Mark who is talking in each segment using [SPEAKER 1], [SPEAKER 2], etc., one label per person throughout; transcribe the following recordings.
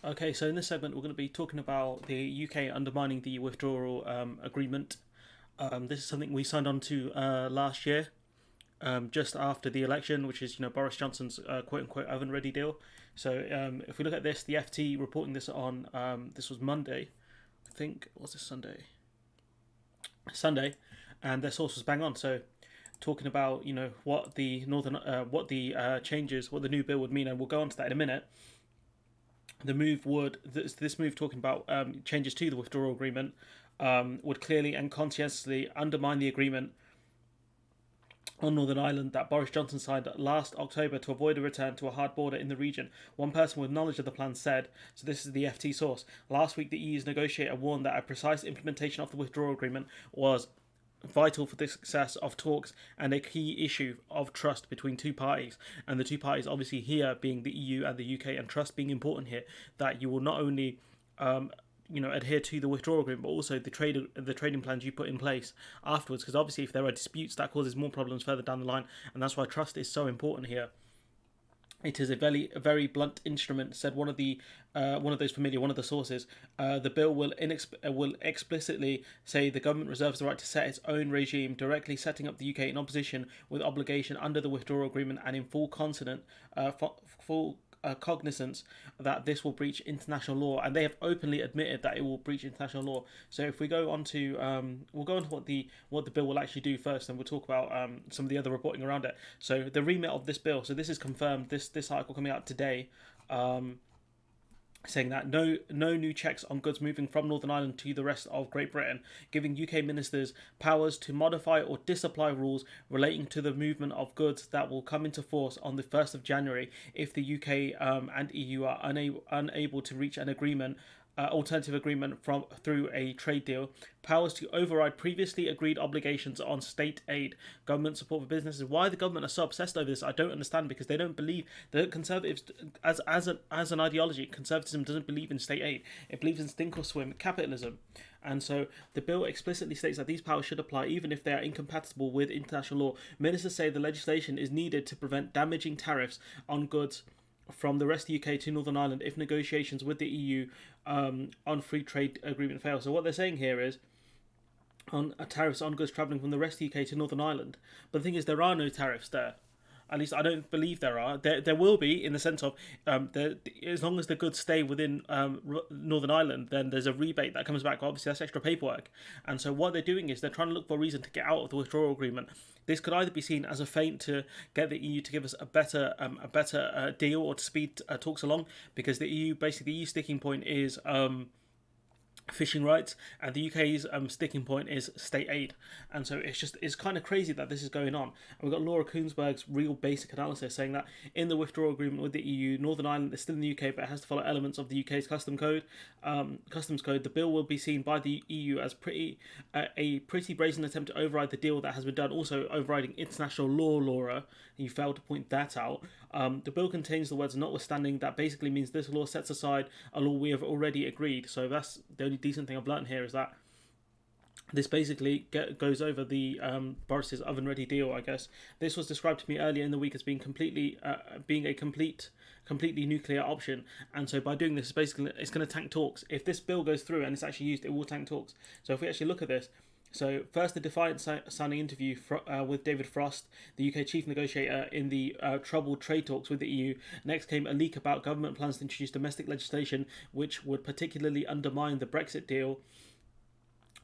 [SPEAKER 1] Okay, so in this segment, we're going to be talking about the UK undermining the withdrawal agreement. This is something we signed on to last year, just after the election, which is Boris Johnson's quote unquote oven ready deal. So if we look at this, the FT reporting this on this was Monday, I think. Was this Sunday? Sunday, and their source was bang on. So talking about what the changes, what the new bill would mean, and we'll go on to that in a minute. This move talking about changes to the withdrawal agreement would clearly and conscientiously undermine the agreement on Northern Ireland that Boris Johnson signed last October to avoid a return to a hard border in the region. One person with knowledge of the plan said, so this is the FT source, last week the EU's negotiator warned that a precise implementation of the withdrawal agreement was vital for the success of talks and a key issue of trust between two parties. And the two parties, obviously, here being the EU and the UK, and trust being important here, that you will not only adhere to the withdrawal agreement, but also the trading plans you put in place afterwards. Because obviously, if there are disputes, that causes more problems further down the line, and that's why trust is so important here. It is a very blunt instrument," said one of the sources. The bill will explicitly say the government reserves the right to set its own regime, directly setting up the UK in opposition with obligation under the withdrawal agreement and in full cognizance that this will breach international law, and they have openly admitted that it will breach international law. So if we go on to we'll go on to what the bill will actually do first, and we'll talk about some of the other reporting around it. So the remit of this bill, so this is confirmed, this article coming out today, saying that no new checks on goods moving from Northern Ireland to the rest of Great Britain, giving UK ministers powers to modify or disapply rules relating to the movement of goods that will come into force on the 1st of January if the UK and EU are unable to reach an agreement, alternative agreement through a trade deal, powers to override previously agreed obligations on state aid, government support for businesses. Why the government are so obsessed over this, I don't understand, because they don't believe, the Conservatives, as an ideology, Conservatism doesn't believe in state aid. It believes in sink or swim capitalism. And so the bill explicitly states that these powers should apply even if they are incompatible with international law. Ministers say the legislation is needed to prevent damaging tariffs on goods from the rest of the UK to Northern Ireland if negotiations with the EU on free trade agreement fail. So what they're saying here is on tariffs on goods travelling from the rest of the UK to Northern Ireland. But the thing is, there are no tariffs there. At least I don't believe there are. There will be, in the sense of as long as the goods stay within Northern Ireland, then there's a rebate that comes back. Obviously, that's extra paperwork. And so what they're doing is they're trying to look for a reason to get out of the withdrawal agreement. This could either be seen as a feint to get the EU to give us a better deal, or to speed talks along, because the EU sticking point is fishing rights, and the UK's sticking point is state aid. And so it's kind of crazy that this is going on. And we've got Laura Koonsberg's real basic analysis saying that in the withdrawal agreement with the EU, Northern Ireland is still in the UK, but it has to follow elements of the UK's customs code. The bill will be seen by the EU as a pretty brazen attempt to override the deal that has been done, also overriding international law. Laura, you failed to point that out. The bill contains the words "notwithstanding." That basically means this law sets aside a law we have already agreed. So that's the only decent thing I've learned here, is that this basically goes over the Boris's oven-ready deal, I guess. This was described to me earlier in the week as being completely nuclear option, and so by doing this, basically it's going to tank talks. If this bill goes through and it's actually used, it will tank talks. So if we actually look at this, so first, the defiant-sounding interview with David Frost, the UK chief negotiator in the troubled trade talks with the EU. Next came a leak about government plans to introduce domestic legislation which would particularly undermine the Brexit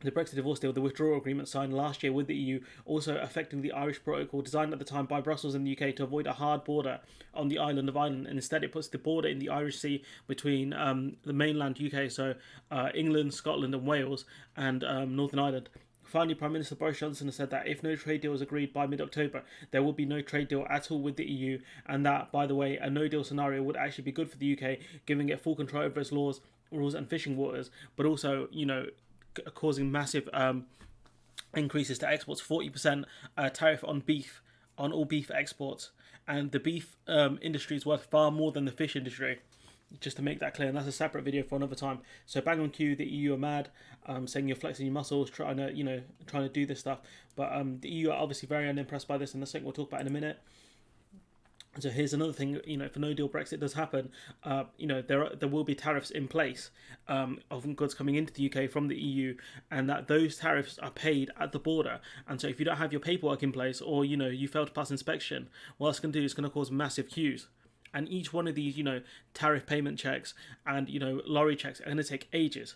[SPEAKER 1] divorce deal, the withdrawal agreement signed last year with the EU, also affecting the Irish Protocol, designed at the time by Brussels and the UK to avoid a hard border on the island of Ireland, and instead it puts the border in the Irish Sea between the mainland UK, so England, Scotland and Wales, and Northern Ireland. Finally, Prime Minister Boris Johnson has said that if no trade deal is agreed by mid-October, there will be no trade deal at all with the EU, and that, by the way, a no-deal scenario would actually be good for the UK, giving it full control over its rules and fishing waters, but also, causing massive increases to exports, 40% tariff on beef, on all beef exports, and the beef industry is worth far more than the fish industry. Just to make that clear, and that's a separate video for another time. So bang on cue, the EU are mad, saying you're flexing your muscles, trying to do this stuff. But the EU are obviously very unimpressed by this, and that's something we'll talk about in a minute. So here's another thing, if a no deal Brexit does happen, there will be tariffs in place of goods coming into the UK from the EU, and that those tariffs are paid at the border. And so if you don't have your paperwork in place, or you fail to pass inspection, what it's going to do is going to cause massive queues. And each one of these, tariff payment checks and lorry checks are going to take ages.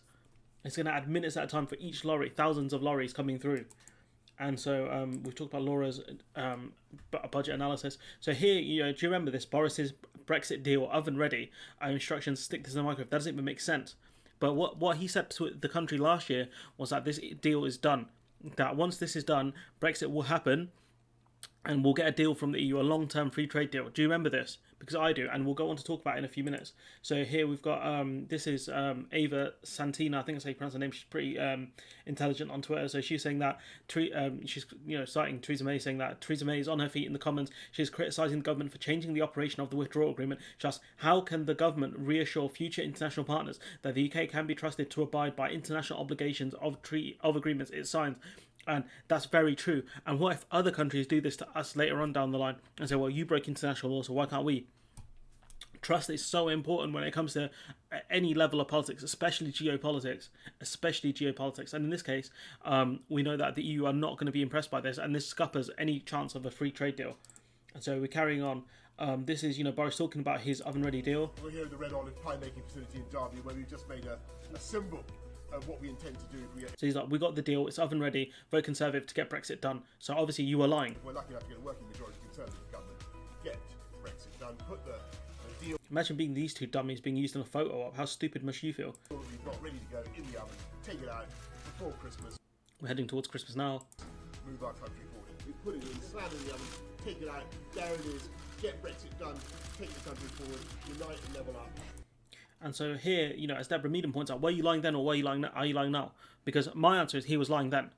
[SPEAKER 1] It's going to add minutes at a time for each lorry, thousands of lorries coming through. And so we've talked about Laura's budget analysis. So here, do you remember this? Boris's Brexit deal, oven ready, instructions, stick this in the microwave. That doesn't even make sense. But what he said to the country last year was that this deal is done. That once this is done, Brexit will happen, and we'll get a deal from the EU, a long-term free trade deal. Do you remember this? Because I do, and we'll go on to talk about it in a few minutes. So here we've got, this is Ava Santina, I think that's how you pronounce her name. She's pretty intelligent on Twitter. So she's saying that, she's citing Theresa May, saying that Theresa May is on her feet in the Commons. She's criticising the government for changing the operation of the Withdrawal Agreement. She asks, how can the government reassure future international partners that the UK can be trusted to abide by international obligations of agreements it signs? And that's very true. And what if other countries do this to us later on down the line and say, well, you broke international law, so why can't we? Trust is so important when it comes to any level of politics, especially geopolitics. And in this case, we know that the EU are not going to be impressed by this, and this scuppers any chance of a free trade deal. And so we're carrying on. This is, Boris talking about his oven-ready deal.
[SPEAKER 2] We're here at the Red Olive pie making facility in Derby, where we've just made a symbol of what we intend to do if we get...
[SPEAKER 1] So he's like, we got the deal, it's oven ready, vote Conservative to get Brexit done. So obviously you were lying.
[SPEAKER 2] We're lucky enough to get a working majority Conservative government, get Brexit done, put the deal...
[SPEAKER 1] Imagine being these two dummies being used in a photo op. How stupid must you feel?
[SPEAKER 2] We've got ready to go in the oven, take it out before Christmas.
[SPEAKER 1] We're heading towards Christmas now.
[SPEAKER 2] Move our country forward. We put it in, slam it in the oven, take it out, there it is, get Brexit done, take the country forward, unite and level up.
[SPEAKER 1] And so here, as Deborah Meaden points out, were you lying then or are you lying now? Because my answer is he was lying then.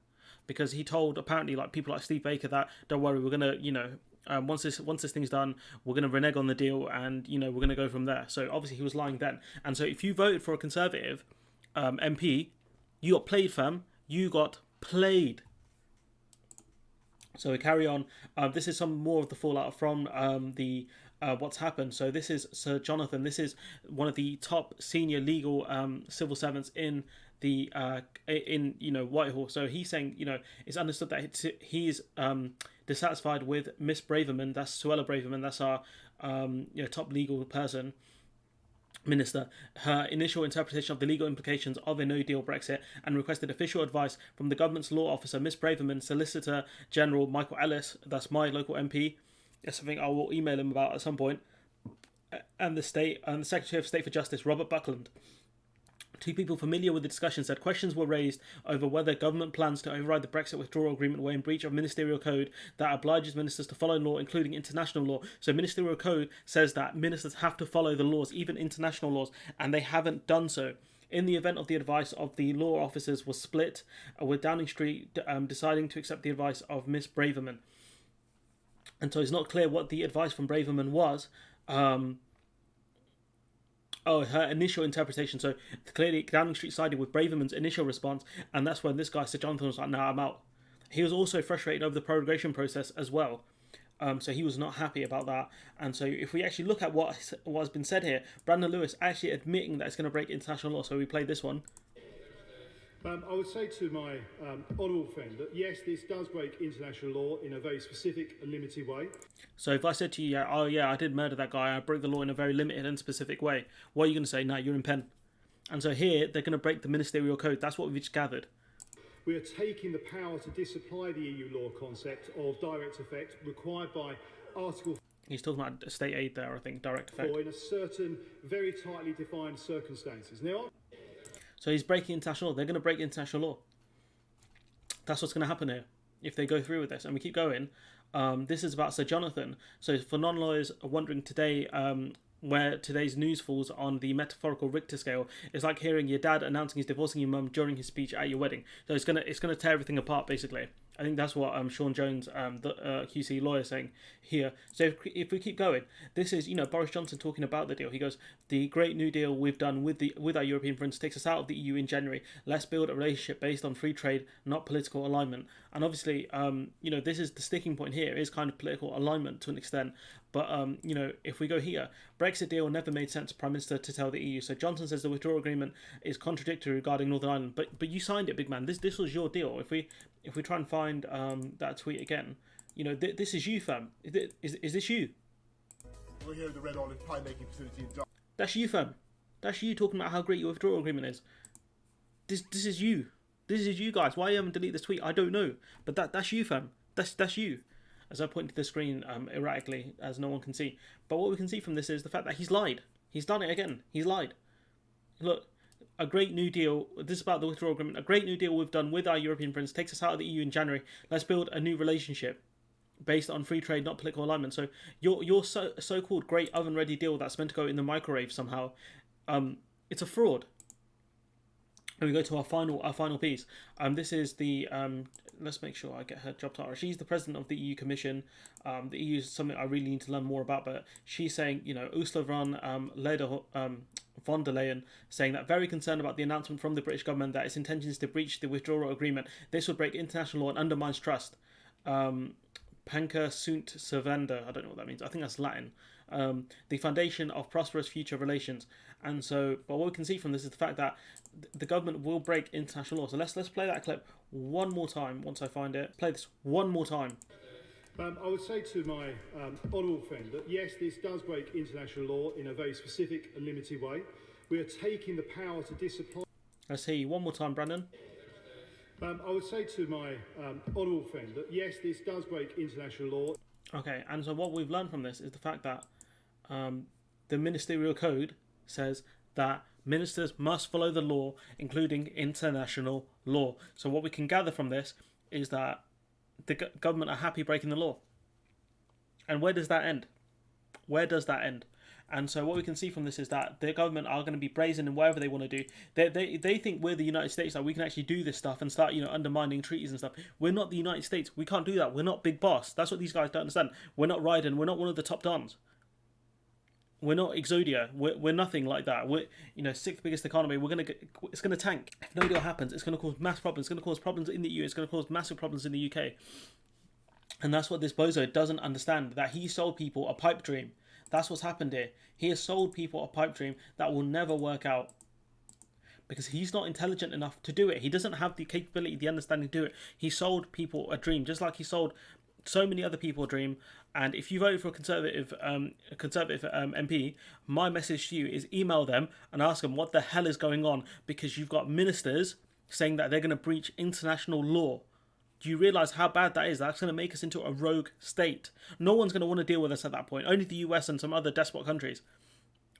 [SPEAKER 1] Because he told, apparently, like people like Steve Baker that, don't worry, we're going to, once this thing's done, we're going to renege on the deal and, we're going to go from there. So obviously he was lying then. And so if you voted for a Conservative MP, you got played, fam. You got played. So we carry on. This is some more of the fallout from the... what's happened. So this is Sir Jonathan. This is one of the top senior legal civil servants in the Whitehall. So he's saying it's understood that he's dissatisfied with Miss Braverman. That's Suella Braverman. That's our top legal person. Minister, her initial interpretation of the legal implications of a no-deal Brexit, and requested official advice from the government's law officer, Miss Braverman, Solicitor General Michael Ellis, that's my local MP. That's something I will email him about at some point. And the Secretary of State for Justice, Robert Buckland. Two people familiar with the discussion said questions were raised over whether government plans to override the Brexit withdrawal agreement were in breach of ministerial code that obliges ministers to follow law, including international law. So ministerial code says that ministers have to follow the laws, even international laws, and they haven't done so. In the event of the advice of the law officers was split, with Downing Street deciding to accept the advice of Miss Braverman. And so it's not clear what the advice from Braverman was. Her initial interpretation. So clearly Downing Street sided with Braverman's initial response, and that's when this guy, Sir Jonathan, was like, "No, I'm out." He was also frustrated over the prorogation process as well. So he was not happy about that. And so if we actually look at what has been said here, Brandon Lewis actually admitting that it's going to break international law. So we played this one.
[SPEAKER 3] I would say to my honourable friend that yes, this does break international law in a very specific and limited way.
[SPEAKER 1] So if I said to you, I did murder that guy, I broke the law in a very limited and specific way, what are you going to say? No, you're in pen. And so here, they're going to break the ministerial code. That's what we've just gathered.
[SPEAKER 3] We are taking the power to disapply the EU law concept of direct effect required by Article...
[SPEAKER 1] He's talking about state aid there, I think, direct effect.
[SPEAKER 3] ...in a certain, very tightly defined circumstances. Now...
[SPEAKER 1] So he's breaking international law. They're going to break international law. That's what's going to happen here if they go through with this. And we keep going. This is about Sir Jonathan. So for non-lawyers wondering today where today's news falls on the metaphorical Richter scale, it's like hearing your dad announcing he's divorcing your mum during his speech at your wedding. So it's gonna tear everything apart, basically. I think that's what Sean Jones, the QC lawyer, is saying here. So if we keep going, this is, Boris Johnson talking about the deal. He goes, the great new deal we've done with our European friends takes us out of the EU in January. Let's build a relationship based on free trade, not political alignment. And obviously, this is the sticking point here, is kind of political alignment to an extent. But, if we go here, Brexit deal never made sense, Prime Minister to tell the EU. So Johnson says the withdrawal agreement is contradictory regarding Northern Ireland. But you signed it, big man. This was your deal. If we try and find that tweet again, this is you, fam. Is this you?
[SPEAKER 2] We're here at the Red Olive Pie Making Facility in Dublin.
[SPEAKER 1] That's you, fam. That's you talking about how great your withdrawal agreement is. This is you. This is you guys. Why you haven't deleted this tweet, I don't know. But that's you, fam. That's you. As I point to the screen erratically, as no one can see. But what we can see from this is the fact that he's lied. He's done it again. He's lied. Look, a great new deal. This is about the withdrawal agreement. A great new deal we've done with our European friends takes us out of the EU in January. Let's build a new relationship based on free trade, not political alignment. So your so-called great oven-ready deal that's meant to go in the microwave somehow, it's a fraud. And we go to our final piece. This is the let's make sure I get her job title. She's the president of the EU Commission. The EU is something I really need to learn more about, but she's saying, Ursula von der Leyen, saying that very concerned about the announcement from the British government that its intention is to breach the withdrawal agreement. This would break international law and undermines trust. Panca sunt servanda, I don't know what that means. I think that's Latin. The foundation of prosperous future relations. And so, but what we can see from this is the fact that the government will break international law. So let's play that clip one more time once I find it. Play this one more time.
[SPEAKER 3] I would say to my honourable friend that yes, this does break international law in a very specific and limited way. We are taking the power to disapply.
[SPEAKER 1] Let's hear you one more time, Brandon.
[SPEAKER 3] I would say to my honourable friend that yes, this does break international law.
[SPEAKER 1] Okay, and so what we've learned from this is the fact that the ministerial code says that ministers must follow the law, including international law. So what we can gather from this is that the government are happy breaking the law. And where does that end? Where does that end? And so what we can see from this is that the government are going to be brazen in whatever they want to do. They think we're the United States, that we can actually do this stuff and start, undermining treaties and stuff. We're not the United States. We can't do that. We're not big boss. That's what these guys don't understand. We're not Ryden. We're not one of the top dons. We're not Exodia. We're nothing like that. We're, sixth biggest economy. It's gonna tank. If no deal happens, it's gonna cause mass problems. It's gonna cause problems in the EU. It's gonna cause massive problems in the UK. And that's what this bozo doesn't understand. That he sold people a pipe dream. That's what's happened here. He has sold people a pipe dream that will never work out. Because he's not intelligent enough to do it. He doesn't have the capability, the understanding to do it. He sold people a dream, just like he sold so many other people a dream. And if you vote for a Conservative MP, my message to you is email them and ask them what the hell is going on, because you've got ministers saying that they're going to breach international law. Do you realise how bad that is? That's going to make us into a rogue state. No one's going to want to deal with us at that point. Only the US and some other despot countries.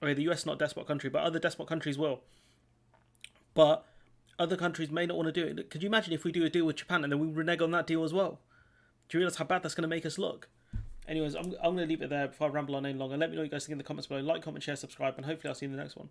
[SPEAKER 1] Okay, the US is not a despot country, but other despot countries will. But other countries may not want to do it. Could you imagine if we do a deal with Japan and then we renege on that deal as well? Do you realise how bad that's going to make us look? Anyways, I'm going to leave it there before I ramble on any longer. Let me know what you guys think in the comments below. Like, comment, share, subscribe, and hopefully I'll see you in the next one.